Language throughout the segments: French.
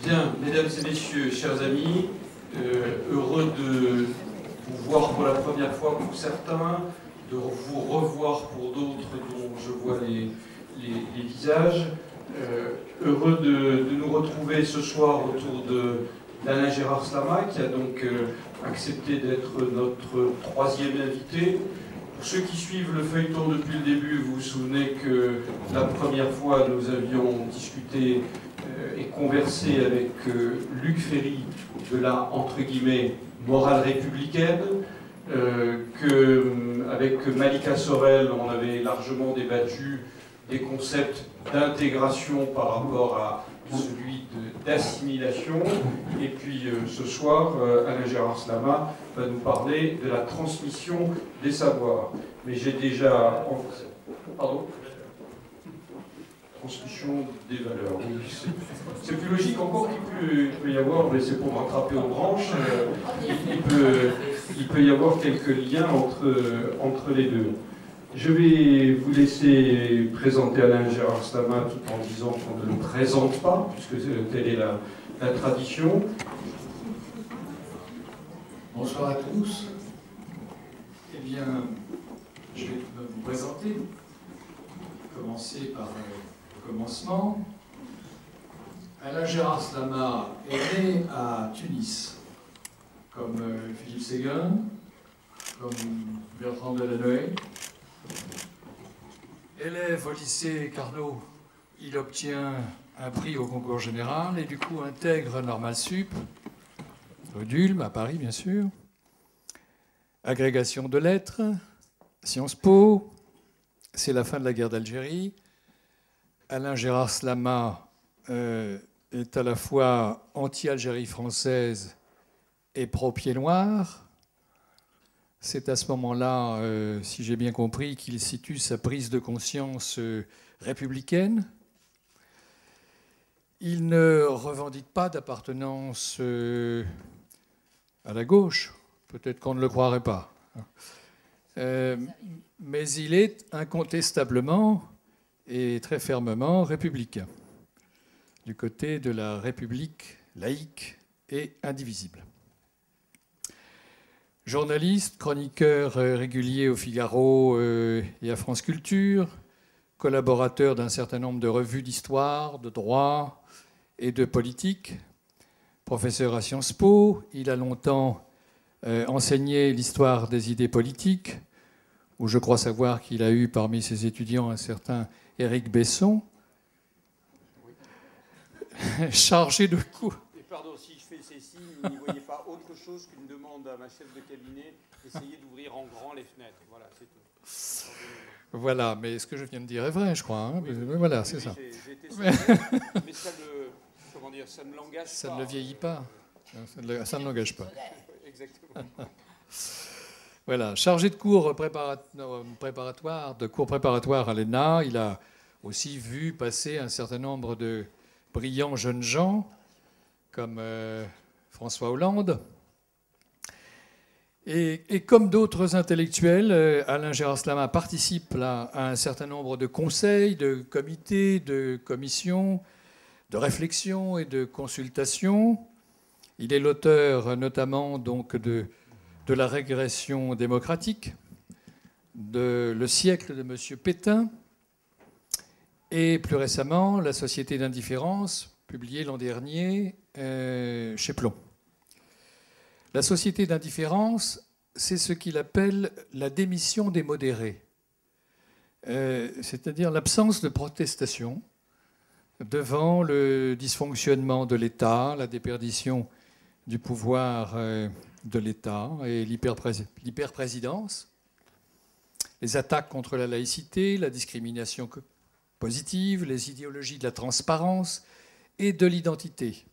Bien, mesdames et messieurs, chers amis, heureux de vous voir pour la première fois pour certains, de vous revoir pour d'autres dont je vois les visages. Heureux de nous retrouver ce soir autour d'Alain Gérard Slama, qui a donc accepté d'être notre troisième invité. Pour ceux qui suivent le feuilleton depuis le début, vous vous souvenez que la première fois, nous avions discuté et conversé avec Luc Ferry de la, entre guillemets, morale républicaine, qu'avec Malika Sorel, on avait largement débattu des concepts d'intégration par rapport à celui d'assimilation. Et puis ce soir, Alain Gérard Slama va nous parler de la transmission des savoirs. Mais j'ai déjà... Pardon ? Transmission des valeurs. Oui, c'est plus logique encore qu'il peut y avoir, mais c'est pour m'attraper aux branches, il peut y avoir quelques liens entre les deux. Je vais vous laisser présenter Alain Gérard Slama tout en disant qu'on ne le présente pas, puisque telle est la tradition. Bonsoir à tous. Eh bien, je vais vous présenter. Commencer par le commencement. Alain Gérard Slama est né à Tunis, comme Philippe Séguin, comme Bertrand Delanoë. Élève au lycée Carnot, il obtient un prix au concours général et du coup intègre Normal Sup, rue d'Ulm, à Paris bien sûr. Agrégation de lettres, Sciences Po, c'est la fin de la guerre d'Algérie. Alain Gérard Slama est à la fois anti-Algérie française et pro-pied noir. C'est à ce moment-là, si j'ai bien compris, qu'il situe sa prise de conscience républicaine. Il ne revendique pas d'appartenance à la gauche. Peut-être qu'on ne le croirait pas. Mais il est incontestablement et très fermement républicain, du côté de la République laïque et indivisible. Journaliste, chroniqueur régulier au Figaro et à France Culture, collaborateur d'un certain nombre de revues d'histoire, de droit et de politique, professeur à Sciences Po, il a longtemps enseigné l'histoire des idées politiques, où je crois savoir qu'il a eu parmi ses étudiants un certain Éric Besson, chargé de cours. Pardon, si je fais ces signes, vous n'y voyez pas autre chose qu'une demande à ma chef de cabinet d'essayer d'ouvrir en grand les fenêtres. Voilà, c'est tout. Voilà, mais ce que je viens de dire est vrai, je crois. Hein. Oui, voilà, c'est ça. J'ai été mais ça ne l'engage pas. Ça ne le vieillit pas. Ça ne l'engage pas. Exactement. Voilà, chargé de cours préparatoires, à l'ENA, il a aussi vu passer un certain nombre de brillants jeunes gens, comme François Hollande. Et comme d'autres intellectuels, Alain Gérard Slama participe là, à un certain nombre de conseils, de comités, de commissions, de réflexions et de consultations. Il est l'auteur notamment donc, de la régression démocratique, de Le siècle de M. Pétain, et plus récemment, La société d'indifférence, publiée l'an dernier chez Plon. La société d'indifférence, c'est ce qu'il appelle la démission des modérés, c'est-à-dire l'absence de protestation devant le dysfonctionnement de l'État, la déperdition du pouvoir de l'État et l'hyperprésidence, les attaques contre la laïcité, la discrimination positive, les idéologies de la transparence et de l'identité.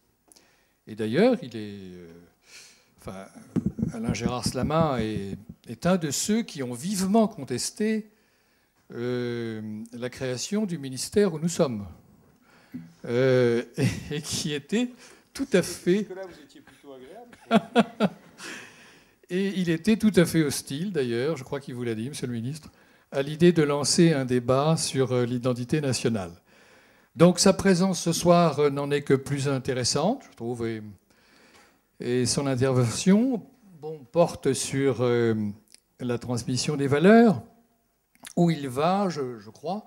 Et d'ailleurs, Alain Gérard Slama est un de ceux qui ont vivement contesté la création du ministère où nous sommes, et qui était tout à fait... Parce que là, vous étiez plutôt agréable. Et il était tout à fait hostile, d'ailleurs, je crois qu'il vous l'a dit, Monsieur le Ministre, à l'idée de lancer un débat sur l'identité nationale. Donc sa présence ce soir n'en est que plus intéressante, je trouve, et son intervention porte sur la transmission des valeurs, où il va, je crois,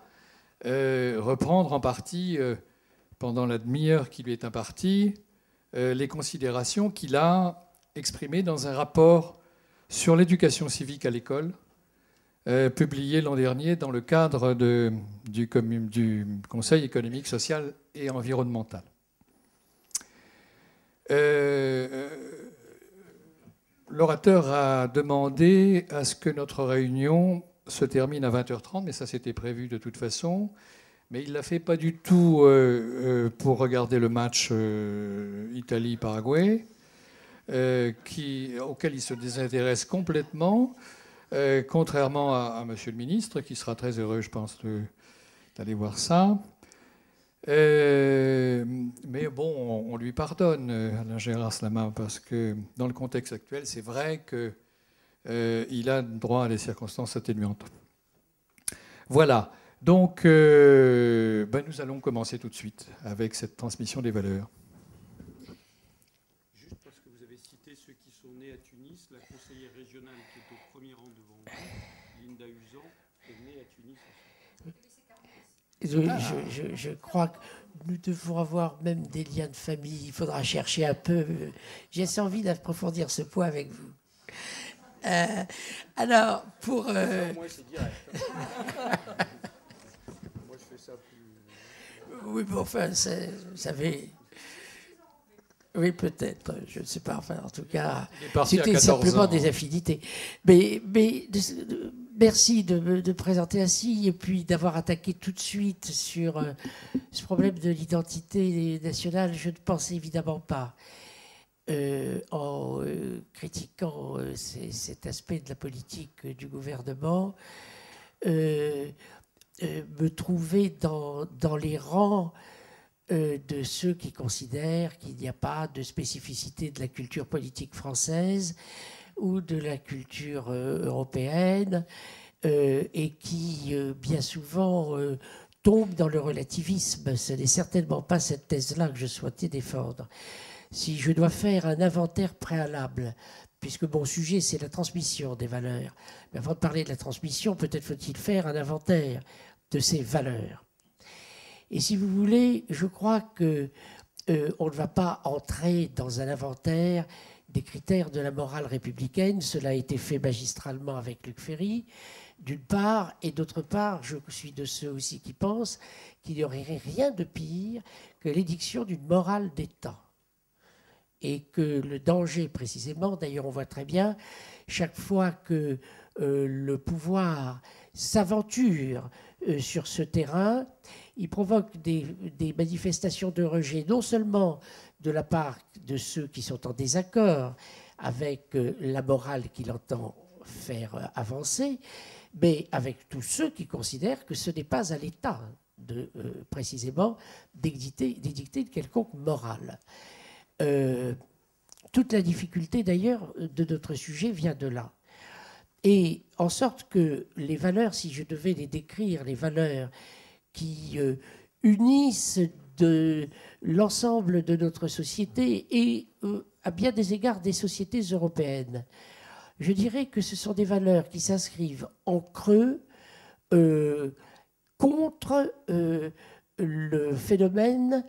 reprendre en partie, pendant la demi-heure qui lui est impartie, les considérations qu'il a exprimées dans un rapport sur l'éducation civique à l'école, publié l'an dernier dans le cadre du Conseil économique, social et environnemental. L'orateur a demandé à ce que notre réunion se termine à 20h30, mais ça c'était prévu de toute façon. Mais il ne l'a fait pas du tout pour regarder le match Italie-Paraguay, auquel il se désintéresse complètement, contrairement à Monsieur le ministre, qui sera très heureux, je pense, d'aller voir ça. Mais bon, on lui pardonne, Alain Gérard Slama, parce que dans le contexte actuel, c'est vrai qu'il a droit à des circonstances atténuantes. Voilà. Donc, nous allons commencer tout de suite avec cette transmission des valeurs. Juste parce que vous avez cité ceux qui sont nés à Tunis, la conseillère régionale qui est au premier rang devant vous, Linda Usan, est née à Tunis. Je crois que nous devons avoir même des liens de famille. Il faudra chercher un peu. J'ai envie d'approfondir ce point avec vous. Alors, pour... Moi, c'est direct. Moi, je fais ça plus... Oui, mais enfin, vous savez... Oui, peut-être, je ne sais pas. Enfin, en tout cas, c'était simplement des affinités. Mais merci de me présenter ainsi et puis d'avoir attaqué tout de suite sur ce problème de l'identité nationale. Je ne pensais évidemment pas, en critiquant cet aspect de la politique du gouvernement, me trouver dans les rangs de ceux qui considèrent qu'il n'y a pas de spécificité de la culture politique française ou de la culture européenne et qui, bien souvent, tombent dans le relativisme. Ce n'est certainement pas cette thèse-là que je souhaitais défendre. Si je dois faire un inventaire préalable, puisque mon sujet, c'est la transmission des valeurs, mais avant de parler de la transmission, peut-être faut-il faire un inventaire de ces valeurs. Et si vous voulez, je crois qu'on ne va pas entrer dans un inventaire des critères de la morale républicaine. Cela a été fait magistralement avec Luc Ferry, d'une part, et d'autre part, je suis de ceux aussi qui pensent qu'il n'y aurait rien de pire que l'édiction d'une morale d'État. Et que le danger, précisément, d'ailleurs on voit très bien, chaque fois que le pouvoir s'aventure sur ce terrain, il provoque des manifestations de rejet, non seulement de la part de ceux qui sont en désaccord avec la morale qu'il entend faire avancer, mais avec tous ceux qui considèrent que ce n'est pas à l'État, précisément, d'édicter une quelconque morale. Toute la difficulté, d'ailleurs, de notre sujet vient de là. Et en sorte que les valeurs, si je devais les décrire, les valeurs qui unissent l'ensemble de notre société et à bien des égards des sociétés européennes, je dirais que ce sont des valeurs qui s'inscrivent en creux contre le phénomène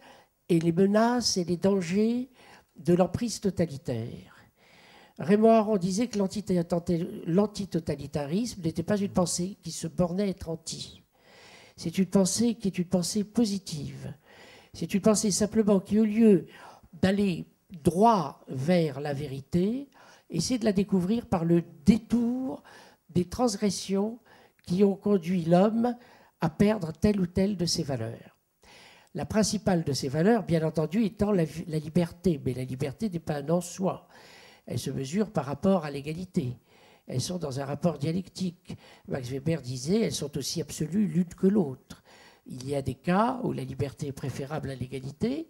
et les menaces et les dangers de l'emprise totalitaire. Raymond Aron disait que l'antitotalitarisme n'était pas une pensée qui se bornait à être anti. C'est une pensée qui est une pensée positive. C'est une pensée simplement qui, au lieu d'aller droit vers la vérité, essaie de la découvrir par le détour des transgressions qui ont conduit l'homme à perdre telle ou telle de ses valeurs. La principale de ces valeurs, bien entendu, étant la liberté. Mais la liberté n'est pas un en soi. Elle se mesure par rapport à l'égalité. Elles sont dans un rapport dialectique. Max Weber disait, elles sont aussi absolues l'une que l'autre. Il y a des cas où la liberté est préférable à l'égalité,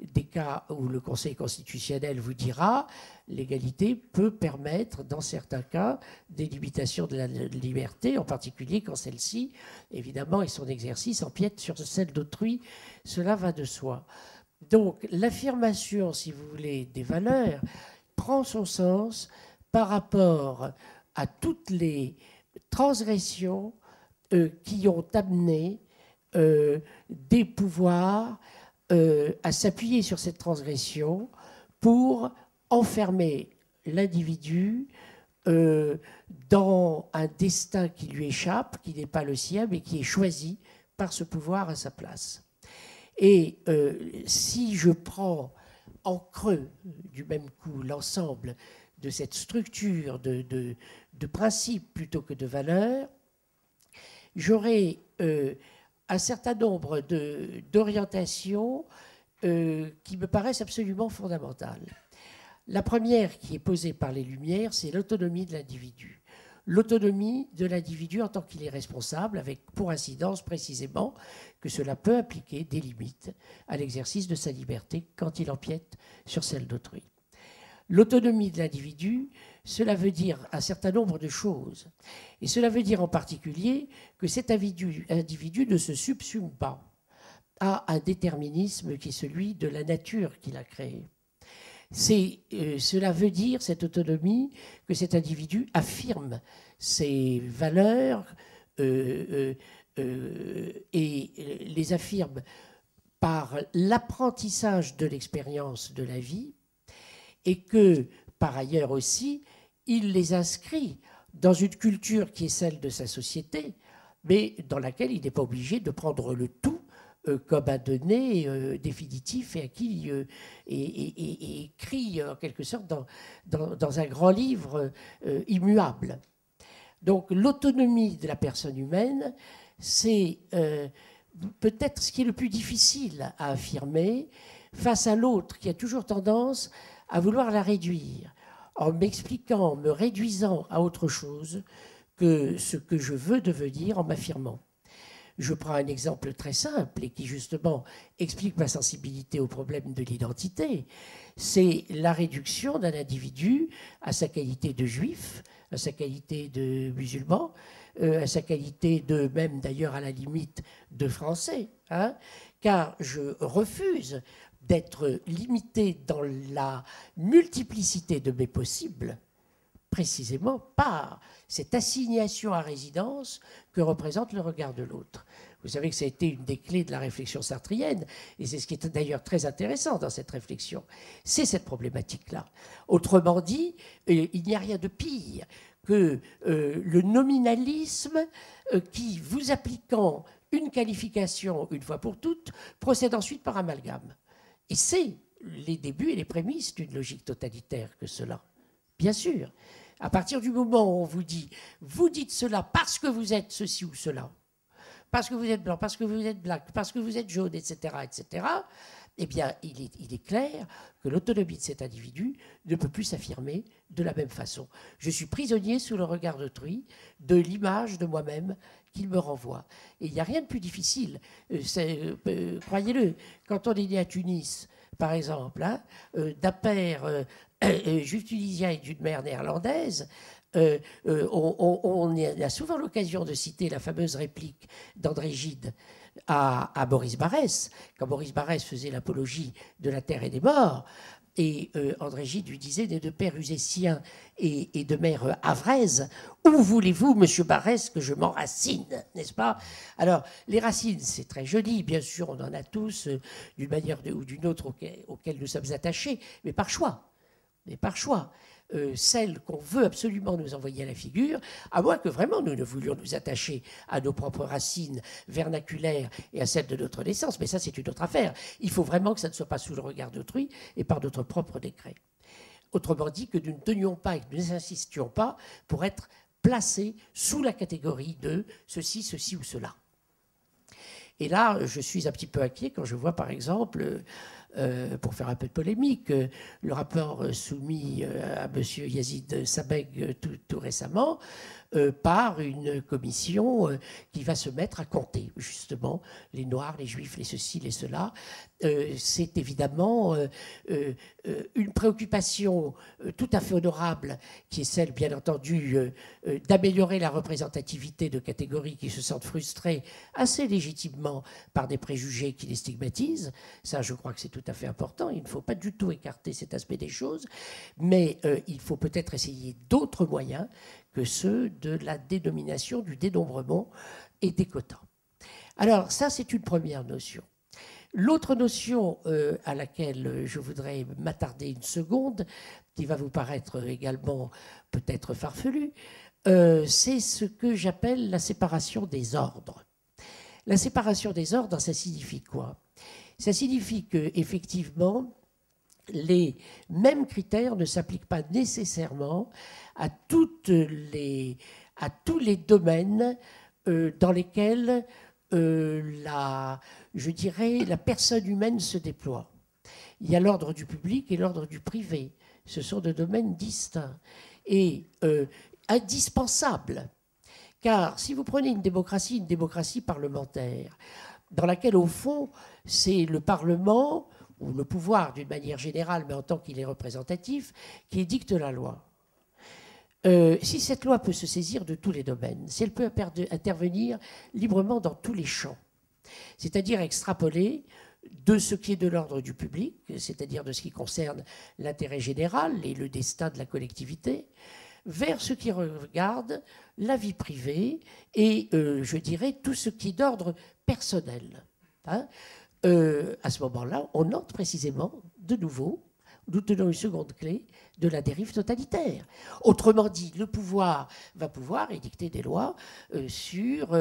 des cas où le Conseil constitutionnel vous dira l'égalité peut permettre, dans certains cas, des limitations de la liberté, en particulier quand celle-ci, évidemment, et son exercice empiète sur celle d'autrui. Cela va de soi. Donc, l'affirmation, si vous voulez, des valeurs prend son sens par rapport à toutes les transgressions qui ont amené des pouvoirs à s'appuyer sur cette transgression pour enfermer l'individu dans un destin qui lui échappe, qui n'est pas le sien, mais qui est choisi par ce pouvoir à sa place. Et si je prends en creux, du même coup, l'ensemble de cette structure de principes plutôt que de valeurs, j'aurai un certain nombre d'orientations qui me paraissent absolument fondamentales. La première qui est posée par les Lumières, c'est l'autonomie de l'individu. L'autonomie de l'individu en tant qu'il est responsable, avec pour incidence précisément que cela peut impliquer des limites à l'exercice de sa liberté quand il empiète sur celle d'autrui. L'autonomie de l'individu, cela veut dire un certain nombre de choses. Et cela veut dire en particulier que cet individu ne se subsume pas à un déterminisme qui est celui de la nature qu'il a créé. Cela veut dire, cette autonomie, que cet individu affirme ses valeurs et les affirme par l'apprentissage de l'expérience de la vie, et que, par ailleurs aussi, il les inscrit dans une culture qui est celle de sa société, mais dans laquelle il n'est pas obligé de prendre le tout comme un donné définitif et acquis et écrit en quelque sorte dans un grand livre immuable. Donc l'autonomie de la personne humaine, c'est peut-être ce qui est le plus difficile à affirmer face à l'autre qui a toujours tendance à vouloir la réduire, en m'expliquant, en me réduisant à autre chose que ce que je veux devenir en m'affirmant. Je prends un exemple très simple et qui justement explique ma sensibilité au problème de l'identité. C'est la réduction d'un individu à sa qualité de juif, à sa qualité de musulman, à sa qualité de, même d'ailleurs à la limite, de français. Hein, car je refuse d'être limité dans la multiplicité de mes possibles, précisément par cette assignation à résidence que représente le regard de l'autre. Vous savez que ça a été une des clés de la réflexion sartrienne, et c'est ce qui est d'ailleurs très intéressant dans cette réflexion, c'est cette problématique-là. Autrement dit, il n'y a rien de pire que le nominalisme qui, vous appliquant une qualification une fois pour toutes, procède ensuite par amalgame. Et c'est les débuts et les prémices d'une logique totalitaire que cela. Bien sûr, à partir du moment où on vous dit « vous dites cela parce que vous êtes ceci ou cela », parce que vous êtes blanc, parce que vous êtes black, parce que vous êtes jaune, etc., etc., eh bien, il est clair que l'autonomie de cet individu ne peut plus s'affirmer de la même façon. Je suis prisonnier sous le regard d'autrui de l'image de moi-même qu'il me renvoie. Et il n'y a rien de plus difficile. Croyez-le, quand on est né à Tunis, par exemple, hein, d'un père juif tunisien et d'une mère néerlandaise, on a souvent l'occasion de citer la fameuse réplique d'André Gide à Boris Barrès, quand Boris Barrès faisait l'apologie de la terre et des morts, et André Gide lui disait, né de père usécien et de mère havraise, où voulez-vous, monsieur Barrès, que je m'enracine, n'est-ce pas? Alors, les racines, c'est très joli, bien sûr, on en a tous, d'une manière ou d'une autre auxquelles nous sommes attachés, mais par choix. Celles qu'on veut absolument nous envoyer à la figure, à moins que vraiment nous ne voulions nous attacher à nos propres racines vernaculaires et à celles de notre naissance. Mais ça, c'est une autre affaire. Il faut vraiment que ça ne soit pas sous le regard d'autrui et par notre propre décret. Autrement dit, que nous ne tenions pas et que nous n'insistions pas pour être placés sous la catégorie de ceci, ceci ou cela. Et là, je suis un petit peu inquiet quand je vois, par exemple, pour faire un peu de polémique, le rapport soumis à M. Yazid Sabeg tout récemment, par une commission qui va se mettre à compter justement les Noirs, les Juifs, les ceci, les cela. C'est évidemment une préoccupation tout à fait honorable, qui est celle, bien entendu, d'améliorer la représentativité de catégories qui se sentent frustrées assez légitimement par des préjugés qui les stigmatisent. Ça, je crois que c'est tout à fait important. Il ne faut pas du tout écarter cet aspect des choses, mais il faut peut-être essayer d'autres moyens que ceux de la dénomination, du dénombrement et des quotas. Alors ça, c'est une première notion. L'autre notion à laquelle je voudrais m'attarder une seconde, qui va vous paraître également peut-être farfelue, c'est ce que j'appelle la séparation des ordres. La séparation des ordres, ça signifie quoi? Ça signifie qu'effectivement, les mêmes critères ne s'appliquent pas nécessairement à tous les domaines dans lesquels la personne humaine se déploie. Il y a l'ordre du public et l'ordre du privé. Ce sont deux domaines distincts et indispensables. Car si vous prenez une démocratie parlementaire, dans laquelle, au fond, c'est le Parlement, ou le pouvoir d'une manière générale, mais en tant qu'il est représentatif, qui dicte la loi. Si cette loi peut se saisir de tous les domaines, si elle peut intervenir librement dans tous les champs, c'est-à-dire extrapoler de ce qui est de l'ordre du public, c'est-à-dire de ce qui concerne l'intérêt général et le destin de la collectivité, vers ce qui regarde la vie privée et, je dirais, tout ce qui est d'ordre personnel. Hein. À ce moment-là, on entre précisément, de nouveau, nous tenons une seconde clé de la dérive totalitaire. Autrement dit, le pouvoir va pouvoir édicter des lois sur...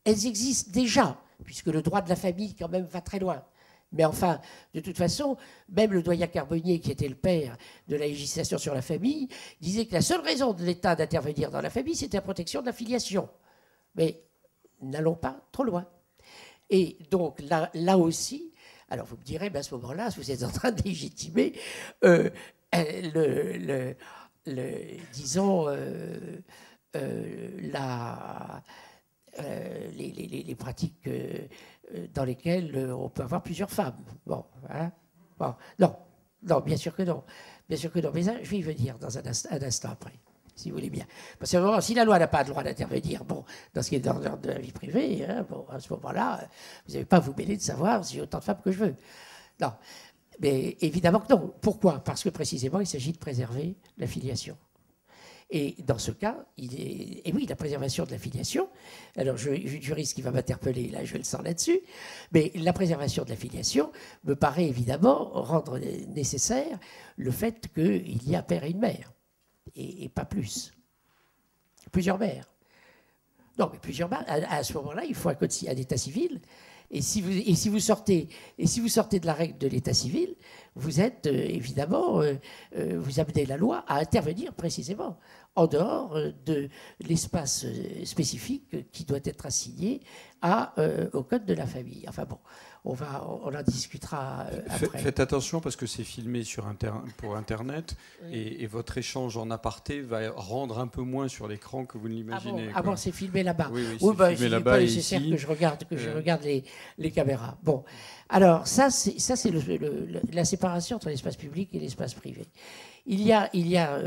elles existent déjà, puisque le droit de la famille, quand même, va très loin. Mais enfin, de toute façon, même le doyen Carbonnier, qui était le père de la législation sur la famille, disait que la seule raison de l'État d'intervenir dans la famille, c'était la protection de la filiation. Mais n'allons pas trop loin. Et donc, là aussi, alors vous me direz, ben à ce moment-là, vous êtes en train de légitimer disons, les pratiques dans lesquelles on peut avoir plusieurs femmes. Bon, hein, bon, non, bien sûr que non. Bien sûr que non. Mais ça, je vais y venir dans un instant après, si vous voulez bien. Parce que si la loi n'a pas le droit d'intervenir dans ce qui est dans l'ordre de la vie privée, hein, bon, à ce moment-là, vous n'avez pas à vous mêler de savoir si j'ai autant de femmes que je veux. Non. Mais évidemment que non. Pourquoi? Parce que précisément, il s'agit de préserver la filiation. Et dans ce cas, et oui, la préservation de la filiation, alors je risque qu'il va m'interpeller, là je le sens là-dessus, mais la préservation de la filiation me paraît évidemment rendre nécessaire le fait qu'il y a un père et une mère, et pas plus. Plusieurs mères. Non, mais plusieurs mères, à ce moment-là, il faut un état civil. Et si vous sortez de la règle de l'état civil, vous êtes évidemment, vous amenez la loi à intervenir précisément en dehors de l'espace spécifique qui doit être assigné au code de la famille. Enfin bon, on en discutera après. Faites attention parce que c'est filmé pour Internet et votre échange en aparté va rendre un peu moins sur l'écran que vous ne l'imaginez. Ah bon, c'est filmé là-bas. Oui, c'est filmé là-bas. Il n'est pas nécessaire que je regarde les caméras. Bon, alors ça c'est la séparation entre l'espace public et l'espace privé. Il y a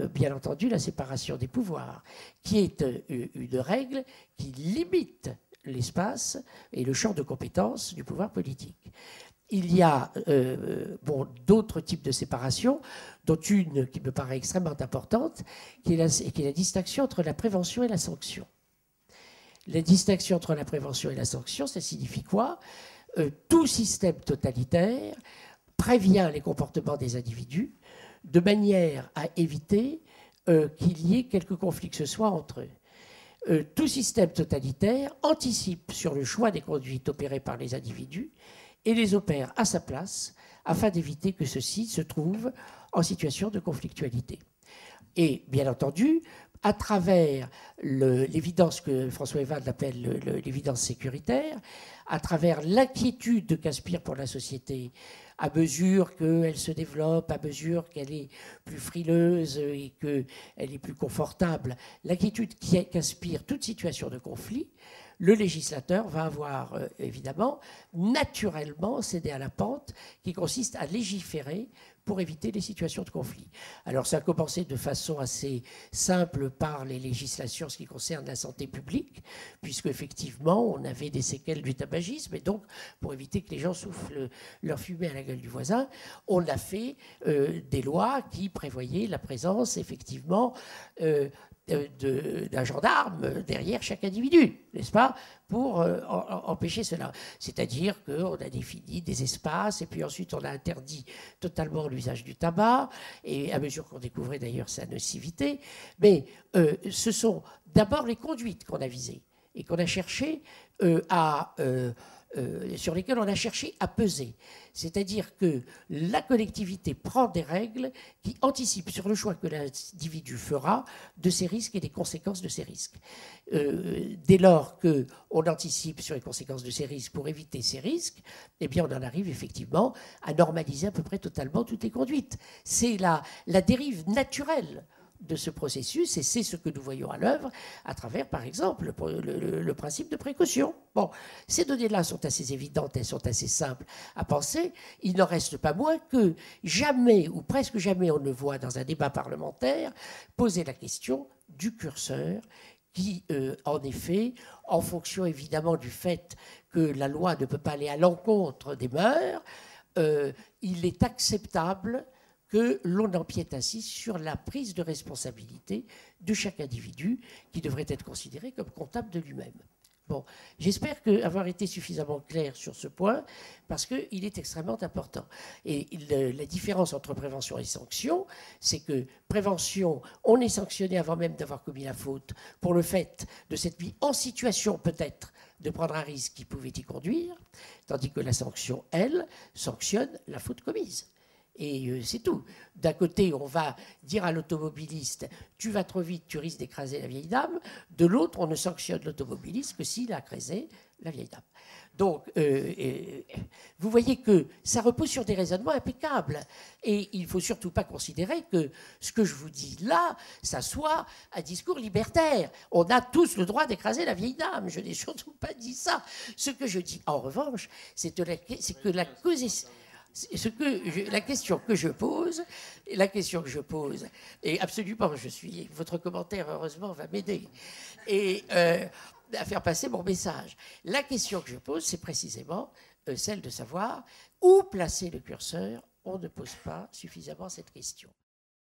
bien entendu la séparation des pouvoirs, qui est une règle qui limite l'espace et le champ de compétences du pouvoir politique. Il y a d'autres types de séparation, dont une qui me paraît extrêmement importante, qui est la distinction entre la prévention et la sanction. La distinction entre la prévention et la sanction, ça signifie quoi? Tout système totalitaire prévient les comportements des individus de manière à éviter qu'il y ait quelque conflit que ce soit entre eux. Tout système totalitaire anticipe sur le choix des conduites opérées par les individus et les opère à sa place afin d'éviter que ceux-ci se trouvent en situation de conflictualité. Et bien entendu, à travers l'évidence que François Evald appelle l'évidence sécuritaire, à travers l'inquiétude qu'inspire pour la société, à mesure qu'elle se développe, à mesure qu'elle est plus frileuse et qu'elle est plus confortable, l'inquiétude qu'inspire toute situation de conflit, le législateur va avoir évidemment naturellement cédé à la pente qui consiste à légiférer pour éviter les situations de conflit. Alors ça a commencé de façon assez simple par les législations en ce qui concerne la santé publique, puisque effectivement on avait des séquelles du tabagisme, et donc pour éviter que les gens soufflent leur fumée à la gueule du voisin, on a fait des lois qui prévoyaient la présence effectivement d'un gendarme derrière chaque individu, n'est-ce pas, pour empêcher cela. C'est-à-dire qu'on a défini des espaces et puis ensuite on a interdit totalement l'usage du tabac, et à mesure qu'on découvrait d'ailleurs sa nocivité. Mais ce sont d'abord les conduites qu'on a visées et qu'on a cherché sur lesquelles on a cherché à peser. C'est-à-dire que la collectivité prend des règles qui anticipent sur le choix que l'individu fera de ses risques et des conséquences de ces risques. Dès lors qu'on anticipe sur les conséquences de ces risques pour éviter ces risques, eh bien on en arrive effectivement à normaliser à peu près totalement toutes les conduites. C'est la dérive naturelle de ce processus, et c'est ce que nous voyons à l'œuvre à travers, par exemple, le principe de précaution. Bon, ces données-là sont assez évidentes, elles sont assez simples à penser. Il n'en reste pas moins que jamais, ou presque jamais, on ne voit dans un débat parlementaire poser la question du curseur qui, en effet, en fonction évidemment du fait que la loi ne peut pas aller à l'encontre des mœurs, il est acceptable que l'on empiète ainsi sur la prise de responsabilité de chaque individu qui devrait être considéré comme comptable de lui-même. Bon, j'espère avoir été suffisamment clair sur ce point parce qu'il est extrêmement important. Et la différence entre prévention et sanction, c'est que prévention, on est sanctionné avant même d'avoir commis la faute pour le fait de s'être mis en situation peut-être de prendre un risque qui pouvait y conduire, tandis que la sanction, elle, sanctionne la faute commise. Et c'est tout. D'un côté, on va dire à l'automobiliste « tu vas trop vite, tu risques d'écraser la vieille dame ». De l'autre, on ne sanctionne l'automobiliste que s'il a écrasé la vieille dame. Donc, vous voyez que ça repose sur des raisonnements impeccables. Et il ne faut surtout pas considérer que ce que je vous dis là, ça soit un discours libertaire. On a tous le droit d'écraser la vieille dame. Je n'ai surtout pas dit ça. Ce que je dis, en revanche, c'est que la question que je pose, et absolument, votre commentaire, heureusement, va m'aider, et à faire passer mon message. La question que je pose, c'est précisément celle de savoir où placer le curseur. On ne pose pas suffisamment cette question.